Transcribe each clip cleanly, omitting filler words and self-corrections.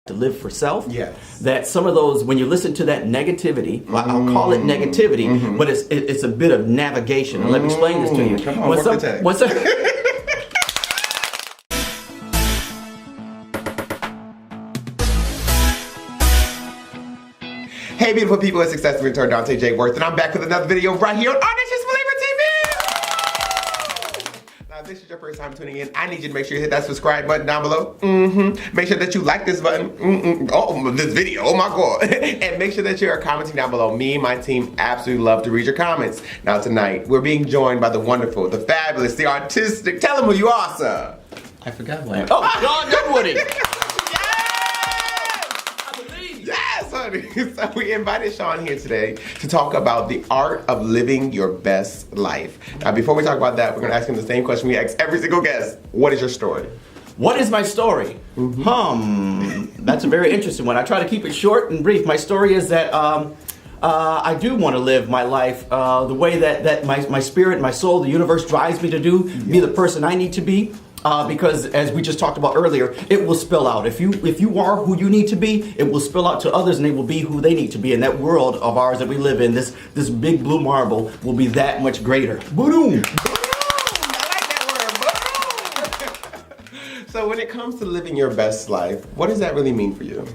to live for self. Yes. That some of those, when you listen to that negativity, I'll call it negativity, but it's a bit of navigation. And let me explain this to you. Come on, Hey, beautiful people, it's Success Mentor Dante J. Worth, and I'm back with another video right here on Audacious Believer TV. Now, if this is your first time tuning in, I need you to make sure you hit that subscribe button down below. Make sure that you like this button. This video, oh my God. And make sure that you are commenting down below. Me and my team absolutely love to read your comments. Now, tonight, we're being joined by the wonderful, the fabulous, the artistic. Tell them who you are, sir. I forgot who I am. Oh, Shawn Dunwoody. Yes, honey. So we invited Shawn here today to talk about the art of living your best life. Now, before we talk about that, we're going to ask him the same question we ask every single guest. What is your story? What is my story? That's a very interesting one. I try to keep it short and brief. My story is that I do want to live my life the way that my spirit, my soul, the universe drives me to do, be the person I need to be. Because as we just talked about earlier, it will spill out. If you are who you need to be, it will spill out to others and they will be who they need to be. And that world of ours that we live in, this big blue marble, will be that much greater. Boom! I like that word. Boom! So when it comes to living your best life, what does that really mean for you?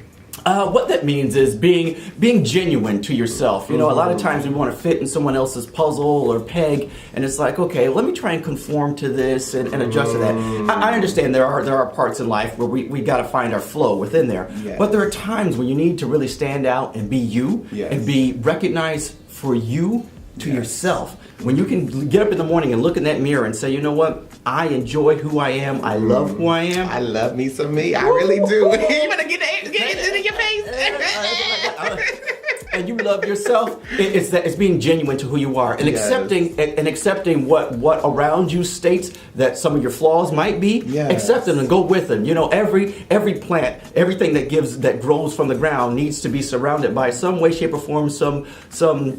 What that means is being genuine to yourself. You know, a lot of times we want to fit in someone else's puzzle or peg, and it's like, okay, let me try and conform to this and adjust to that. I understand there are parts in life where we got to find our flow within there. Yes. But there are times when you need to really stand out and be you and be recognized for you to yourself. When you can get up in the morning and look in that mirror and say, you know what? I enjoy who I am. I love who I am. I love me some me. I really do. You better get it in your face. And you love yourself. It's being genuine to who you are and accepting what around you states that some of your flaws might be. Accept them and go with them. You know, every plant, everything that grows from the ground needs to be surrounded by some way, shape, or form, some poo. Some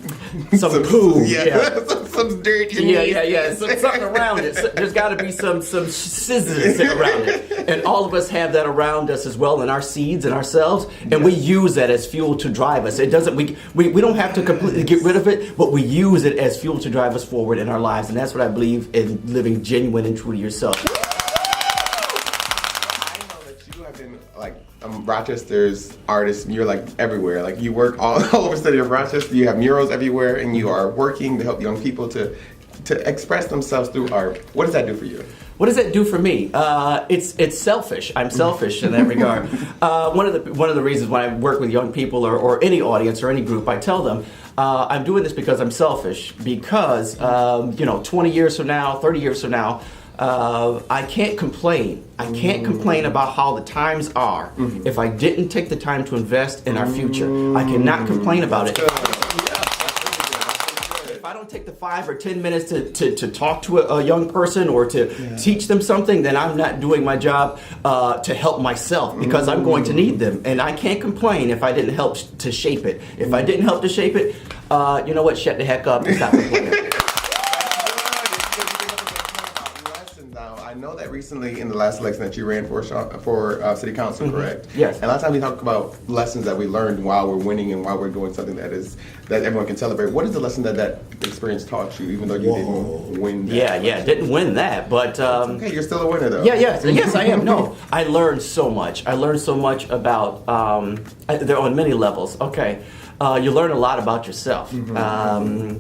dirt. Something around it. So there's got to be some scissors around it. And all of us have that around us as well in our seeds and ourselves. And we use that as fuel to drive us. It doesn't. We don't have to completely get rid of it, but we use it as fuel to drive us forward in our lives. And that's what I believe in, living genuine and true to yourself. I know that you have been like Rochester's artist. You're like everywhere. Like you work all over the city of Rochester. You have murals everywhere, and you are working to help young people to express themselves through art. What does that do for you? What does that do for me? It's selfish. I'm selfish in that regard. One of the reasons when I work with young people or any audience or any group, I tell them I'm doing this because I'm selfish. Because 20 years from now, 30 years from now, I can't complain. I can't complain about how the times are if I didn't take the time to invest in our future. I cannot complain about it. If I don't take the 5 or 10 minutes to talk to a young person or to teach them something, then I'm not doing my job to help myself, because I'm going to need them. And I can't complain if I didn't help to shape it. If I didn't help to shape it, you know what? Shut the heck up and stop complaining. I know that recently in the last election that you ran for city council, correct? Yes. And a lot of times we talk about lessons that we learned while we're winning and while we're doing something that everyone can celebrate. What is the lesson that experience taught you, even though you didn't win that? Didn't win that, but okay, you're still a winner though. Yes, I am. No, I learned so much. I learned so much about. They're on many levels. Okay. You learn a lot about yourself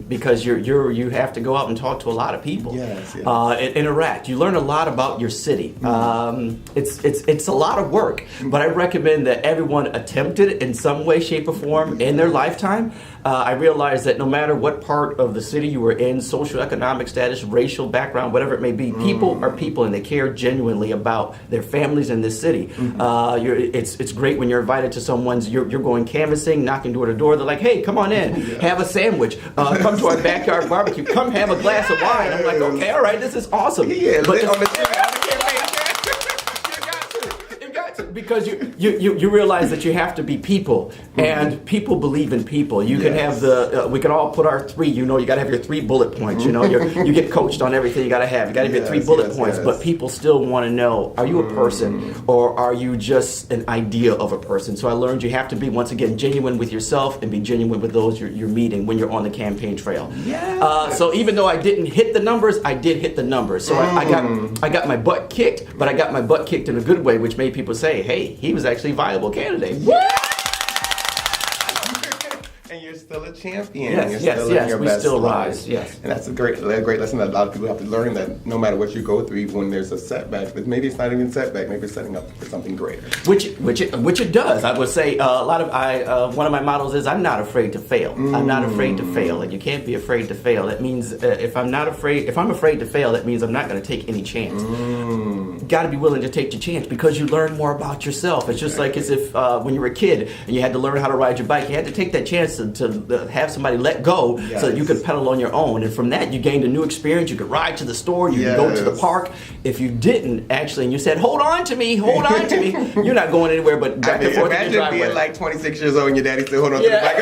because you have to go out and talk to a lot of people, and interact. You learn a lot about your city. It's a lot of work, but I recommend that everyone attempt it in some way, shape, or form in their lifetime. I realized that no matter what part of the city you were in, socioeconomic status, racial background, whatever it may be, people are people and they care genuinely about their families in this city. It's great when you're invited to someone's, you're going canvassing, knocking door to door. They're like, hey, come on in, have a sandwich, come to our backyard barbecue, come have a glass of wine. I'm like, okay, all right, this is awesome. Because you realize that you have to be people, and people believe in people. You can have we can all put our three. You got to have your 3 bullet points. You get coached on everything you got to have. You got to have your 3 bullet points. But people still want to know: are you a person, or are you just an idea of a person? So I learned you have to be, once again, genuine with yourself and be genuine with those you're meeting when you're on the campaign trail. So even though I didn't hit the numbers, I did hit the numbers. So I got my butt kicked, but I got my butt kicked in a good way, which made people say, "Hey, he was actually a viable candidate." And you're still a champion. Yes, we still rise. Yes, and that's a great lesson that a lot of people have to learn. That no matter what you go through, even when there's a setback, but maybe it's not even a setback. Maybe it's setting up for something greater. Which it does. I would say one of my mottos is I'm not afraid to fail. I'm not afraid to fail, and you can't be afraid to fail. That means if I'm afraid to fail, that means I'm not going to take any chance. Got to be willing to take the chance because you learn more about yourself. It's just like as if when you were a kid and you had to learn how to ride your bike, you had to take that chance to have somebody let go so that you could pedal on your own. And from that, you gained a new experience. You could ride to the store. You could go to the park. If you didn't actually, and you said, hold on to me, you're not going anywhere but back and forth. Imagine being like 26 years old and your daddy still holding on to the bike.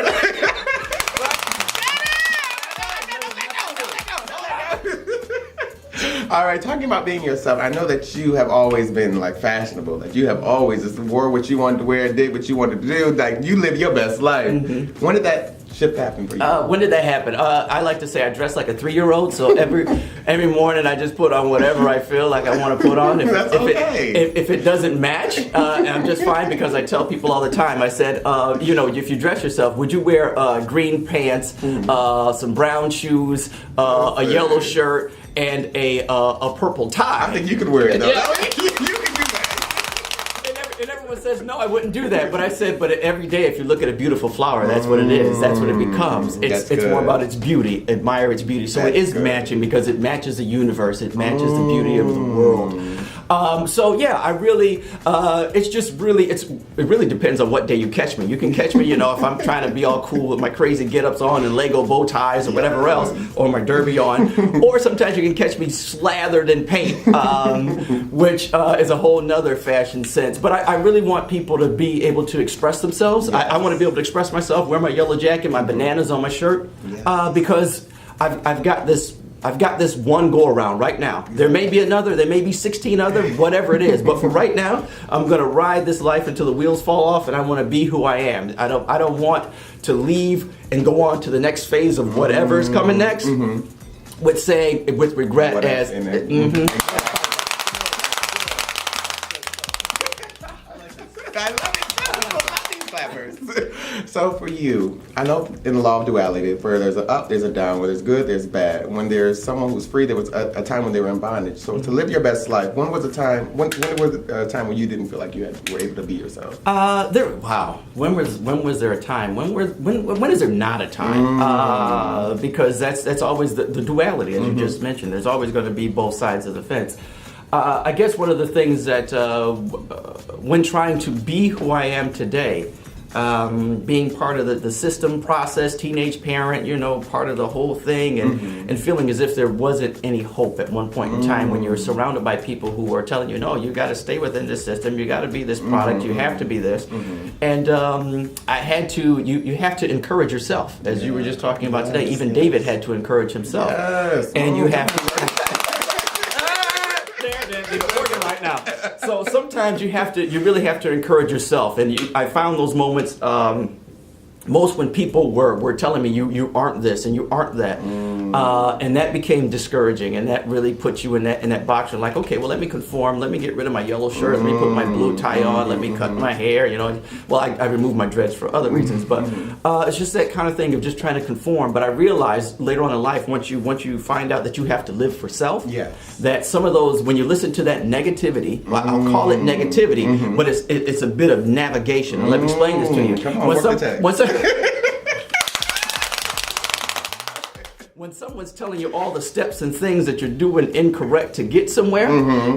All right, talking about being yourself, I know that you have always been like fashionable. That you have always just wore what you wanted to wear, did what you wanted to do. Like you live your best life. When did that shift happen for you? When did that happen? I like to say I dress like a 3-year-old. So every morning I just put on whatever I feel like I want to put on. If it doesn't match, I'm just fine because I tell people all the time. I said, if you dress yourself, would you wear green pants, some brown shoes, a yellow shirt, and a purple tie? I think you could wear it though. Yeah. You can do that. And everyone says, no, I wouldn't do that. But I said, but every day if you look at a beautiful flower, that's what it is. That's what it becomes. It's more about its beauty. Admire its beauty. So it is matching because it matches the universe. It matches the beauty of the world. I really, it really depends on what day you catch me. You can catch me, if I'm trying to be all cool with my crazy get-ups on and Lego bow ties or whatever else, or my derby on, or sometimes you can catch me slathered in paint, which is a whole nother fashion sense. But I really want people to be able to express themselves. I want to be able to express myself, wear my yellow jacket, my bananas on my shirt, because I've got this one go around right now. There may be another, there may be 16 other, whatever it is. But for right now, I'm gonna ride this life until the wheels fall off, and I want to be who I am. I don't want to leave and go on to the next phase of whatever is coming next with regret as. I love it. So for you, I know in the law of duality, where there's an up, there's a down, where there's good, there's bad. When there's someone who's free, there was a time when they were in bondage. So to live your best life, when was a time when you didn't feel like you were able to be yourself? When was there a time? When is there not a time? Because that's always the duality, as you just mentioned. There's always going to be both sides of the fence. I guess one of the things that when trying to be who I am today, being part of the system process, teenage parent, part of the whole thing, and feeling as if there wasn't any hope at one point in time when you're surrounded by people who are telling you, no, you got to stay within this system, you got to be this product, you have to be this. And I had to, you have to encourage yourself, as you were just talking about today. Even David had to encourage himself. And you have to... Now, so sometimes you really have to encourage yourself, and I found those moments most when people were telling me you aren't this and you aren't that, and that became discouraging, and that really put you in that box. You're like, okay, well, let me conform, let me get rid of my yellow shirt, let me put my blue tie on, let me cut my hair, well, I removed my dreads for other reasons, but it's just that kind of thing of just trying to conform. But I realized later on in life, once you find out that you have to live for self, that some of those, when you listen to that negativity, I'll call it negativity, but it's a bit of navigation. And let me explain this to you. Come on, when someone's telling you all the steps and things that you're doing incorrect to get somewhere,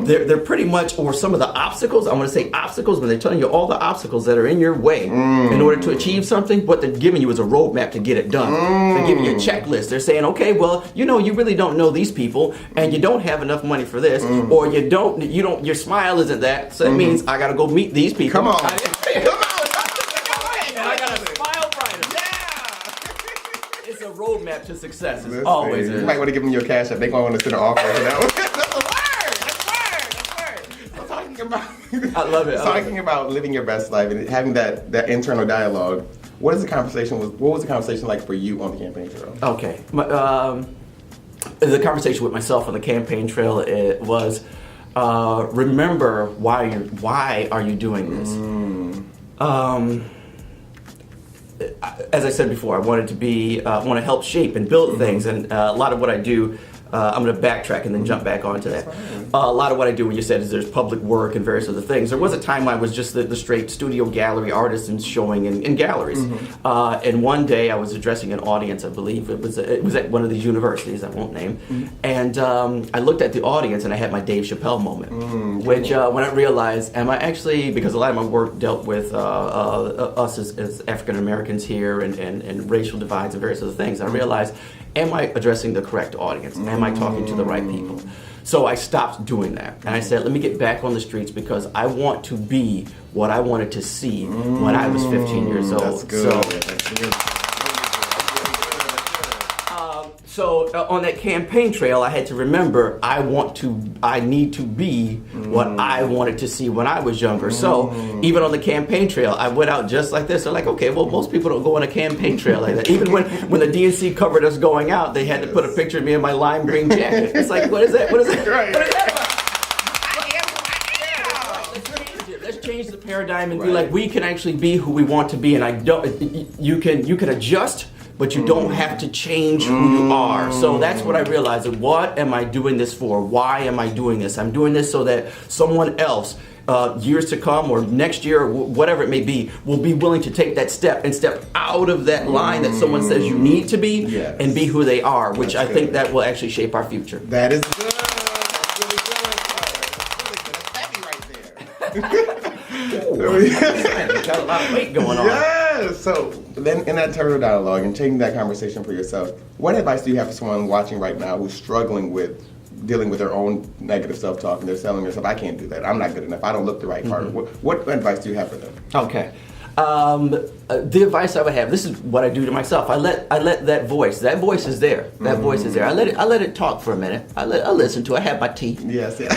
they're pretty much, or some of the obstacles, I want to say obstacles, when they're telling you all the obstacles that are in your way in order to achieve something, what they're giving you is a roadmap to get it done. They're giving you a checklist. They're saying, okay, well, you really don't know these people, and you don't have enough money for this, or you don't, your smile isn't that, so that means I got to go meet these people. Come on. Come on. And I got to smile brighter. Yeah. It's a roadmap to success. It's Listen, always you is. might want to give them your cash app. They gonna want to send an offer for that one. That's a word. Talking about, I love it. Talking about living your best life and having that internal dialogue. What was the conversation like for you on the campaign trail? Okay. The conversation with myself on the campaign trail was, remember why are you doing this? As I said before, I wanted to want to help shape and build things, and a lot of what I do, I'm going to backtrack and then jump back onto that. A lot of what I do, when you said, is there's public work and various other things. There was a time I was just the straight studio gallery artist and showing in galleries. And one day I was addressing an audience, I believe it was at one of these universities I won't name, and I looked at the audience and I had my Dave Chappelle moment, which when I realized, am I actually, because a lot of my work dealt with us as African Americans here and racial divides and various other things, I realized, am I addressing the correct audience? Am I talking to the right people? So I stopped doing that. And I said, let me get back on the streets because I want to be what I wanted to see when I was 15 years old. That's good. That's good. So on that campaign trail, I had to remember I need to be what I wanted to see when I was younger. So even on the campaign trail, I went out just like this. They're like, okay, well, most people don't go on a campaign trail like that. Even when the DNC covered us going out, they had to put a picture of me in my lime green jacket. It's like, what is that? What is that? Right. What is that about? Let's change the paradigm and be like, we can actually be who we want to be, and you can adjust, but you don't have to change who you are. So that's what I realized. What am I doing this for? Why am I doing this? I'm doing this so that someone else, years to come or next year or whatever it may be, will be willing to take that step and step out of that line that someone says you need to be and be who they are, which I think that will actually shape our future. That is good. That's really good. That's heavy right there. Got a lot of weight going on. Yes. So then, in that internal dialogue and taking that conversation for yourself, what advice do you have for someone watching right now who's struggling with dealing with their own negative self-talk and they're telling themselves, I can't do that. I'm not good enough. I don't look the right part. What advice do you have for them? Okay. The advice I would have, this is what I do to myself. I let that voice is there. That voice is there. I let it talk for a minute. I listen to it. I have my tea. Yes, yes.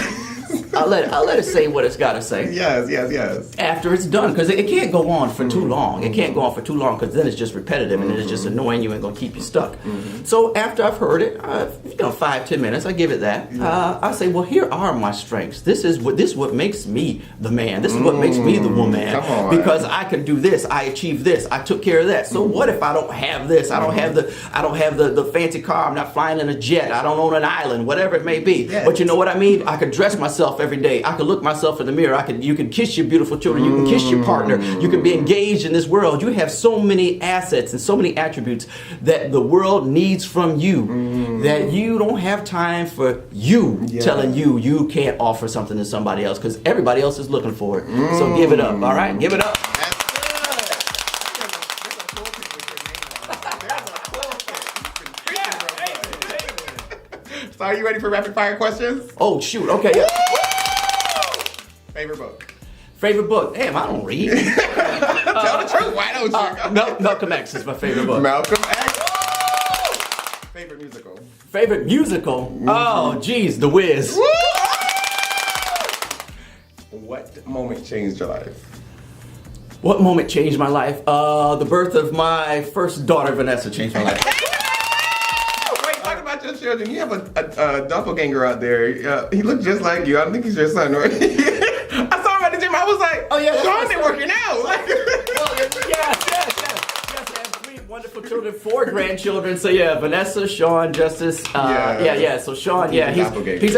I let it say what it's got to say. Yes. After it's done, because it can't go on for too long. It can't go on for too long because then it's just repetitive and then it's just annoying you and gonna keep you stuck. So after I've heard it, 5-10 minutes, I give it that. I say, well, here are my strengths. This is what makes me the man. This is what makes me the woman. Come on. Because I can do this. I achieved this. I took care of that. So what if I don't have this? I don't have the fancy car. I'm not flying in a jet. I don't own an island. Whatever it may be. Yes. But you know what I mean? I could dress myself every day. I could look myself in the mirror. You can kiss your beautiful children. You can kiss your partner. You can be engaged in this world. You have so many assets and so many attributes that the world needs from you that you don't have time for you telling you can't offer something to somebody else because everybody else is looking for it. So give it up. All right? Give it up. So are you ready for rapid fire questions? Oh, shoot. Okay. Yeah. Favorite book? Favorite book? Damn, I don't read. Tell the truth. Why don't you? Malcolm X is my favorite book. Malcolm X. Favorite musical? Favorite musical? Oh, geez, The Wiz. What moment changed your life? What moment changed my life? The birth of my first daughter, Vanessa, changed my life. Your children, you have a doppelganger out there. He looked just like you. I don't think he's your son, right? I saw him at the gym. I was like, oh yeah, Shawn been working out. Well, yes. I have 3 wonderful children, 4 grandchildren. So yeah, Vanessa, Shawn, Justice. So Shawn, he's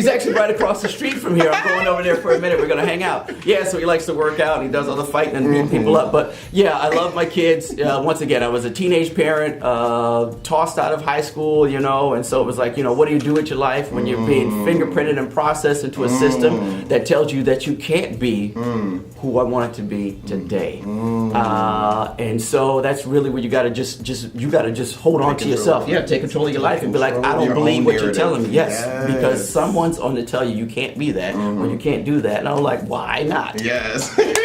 actually right across the street from here. I'm going over there for a minute. We're gonna hang out. Yeah, so he likes to work out. He does all the fighting and beating people up. But yeah, I love my kids. Once again, I was a teenage parent, tossed out of high school, and so it was like, what do you do with your life when you're being fingerprinted and processed into a system that tells you that you can't be who I wanted to be today. And so that's really where you gotta just hold on to yourself. Yeah, take control of your life and be like, I don't believe what you're telling me. Yes, because someone's on to tell you can't be that or you can't do that. And I'm like, why not? Yes. And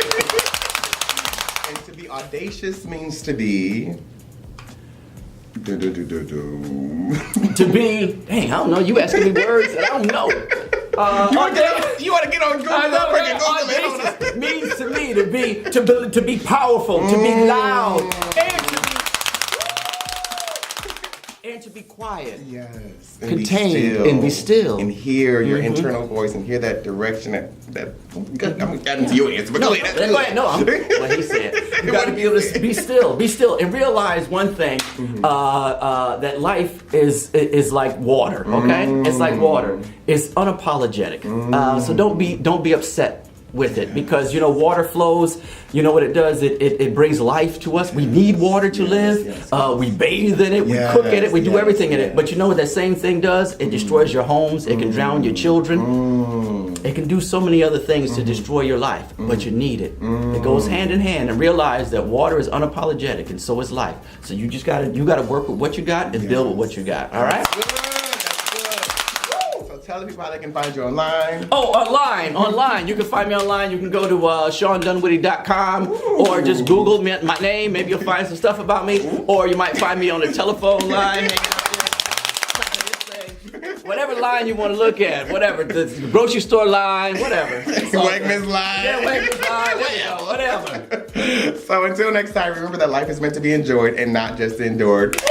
to be audacious means to be. To be, dang, I don't know. You asking me words that I don't know. You want to get on Google? Audacious means to me to be powerful, to be loud, and to be quiet. Yes. Contained and be still. And hear your internal voice and hear that direction that I'm getting to your answer. But go ahead. No, I'm what he said. You got to be able to be still, and realize one thing: that life is like water. Okay, it's like water. It's unapologetic. So don't be upset with it, because water flows. You know what it does? It brings life to us. We need water to live. We bathe in it. We cook in it. We do everything in it. But you know what that same thing does? It destroys your homes. It can drown your children. It can do so many other things to destroy your life. But you need it. It goes hand in hand. And realize that water is unapologetic, and so is life. So you just gotta work with what you got and build with what you got. All right. Tell the people how they can find you online. Oh, online. You can find me online. You can go to ShawnDunwoody.com or just Google my name. Maybe you'll find some stuff about me. Or you might find me on the telephone line. Whatever line you want to look at. Whatever. The grocery store line. Whatever. Wegmans line. Yeah, Wegmans line. Whatever. So until next time, remember that life is meant to be enjoyed and not just endured.